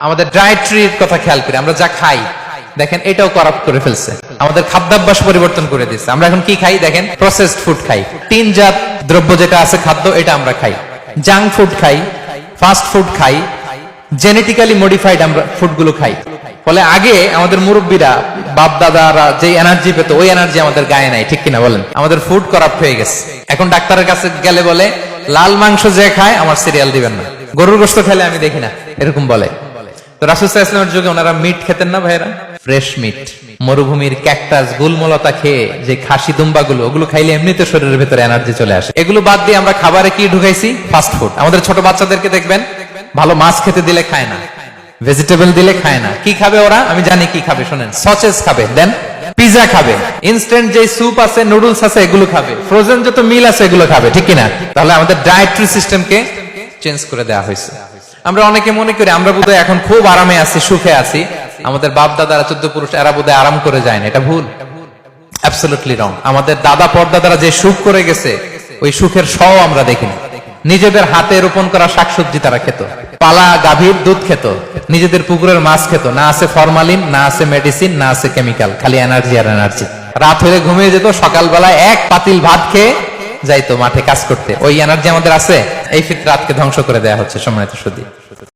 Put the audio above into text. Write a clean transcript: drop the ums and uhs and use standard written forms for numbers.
আমাদের ডায়েটরির কথা খেয়াল করি, আমরা যা খাই দেখেন এটাও করাপ্ট করে ফেলছে, আমাদের খাদ্যাভ্যাস পরিবর্তন করে দিচ্ছে। আমরা এখন কি খাই দেখেন, প্রসেসড ফুড খাই, টিনজাত দ্রব্য যেটা আছে খাদ্য এটা আমরা খাই, জাঙ্ক ফুড খাই, ফাস্ট ফুড খাই, জেনেটিক্যালি মডিফাইড আমরা ফুড গুলো খাই। ফলে আগে আমাদের মুরব্বীরা বাপ দাদারা যে এনার্জি পেত ওই এনার্জি আমাদের গায়ে নাই, ঠিক কিনা বলেন? আমাদের ফুড করাপ্ট হয়ে গেছে। এখন ডাক্তারের কাছে গেলে বলে লাল মাংস যে খায় আমার সিরিয়াল দিবেন না, গরুর গোশত খেলে আমি দেখি না, এরকম বলে। তো রাসূল সাল্লাল্লাহু আলাইহি ওয়াসাল্লামের যুগে ওনারা মিট খেতেন না ভাইরা, ফ্রেশ মিট, মরুভূমির ক্যাকটাস গুলমলতা খেয়ে যে খাসি দুম্বা গুলো, ওগুলো খাইলে এমনিতে শরীরের ভেতরে এনার্জি চলে আসে। এগুলো বাদ দিয়ে আমরা খাবারে কি ঢুকাইছি? Fast food. আমাদের ছোট বাচ্চাদেরকে দেখবেন ভালো মাছ খেতে দিলে খায় না, ভেজিটেবল দিলে খায় না। কি খাবে ওরা? আমি জানি কি খাবে, শোনেন। সসেজ খাবে, দেন পিজা খাবে, ইনস্ট্যান্ট যে স্যুপ আছে, নুডলস আছে, এগুলো খাবে, ফ্রোজেন যত মিল আছে এগুলো খাবে, ঠিক কিনা? তাহলে আমাদের ডায়েটরি সিস্টেমকে চেঞ্জ করে দেওয়া হয়েছে। আমরা অনেকে মনে করি আমরা বোধহয় এখন খুব আরামে আছি, সুখে আছি, আমাদের বাপ দাদারা 14 পুরুষ এরা বোধহয় আরাম করে যায় না। এটা ভুল, অ্যাবসলিউটলি রং। আমাদের দাদা পরদাদারা যে সুখ করে গেছে ওই সুখের সও আমরা দেখিনি। নিজেদের হাতে রোপণ করা শাকসবজি তারা খেত, পালা গাভীর দুধ খেত, নিজেদের পুকুরের মাছ খেত, না আছে ফরমালিন, না আছে মেডিসিন, না আছে কেমিক্যাল, খালি এনার্জি আর এনার্জি। রাত হলে ঘুমিয়ে যেত, সকালবেলায় এক পাতিল ভাত খেয়ে যাইতো মাঠে কাজ করতে। ওই এনার্জি আমাদের আছে। এই ফিতরাতকে ধ্বংস করে দেয়া হচ্ছে, সম্মানিত সুধী।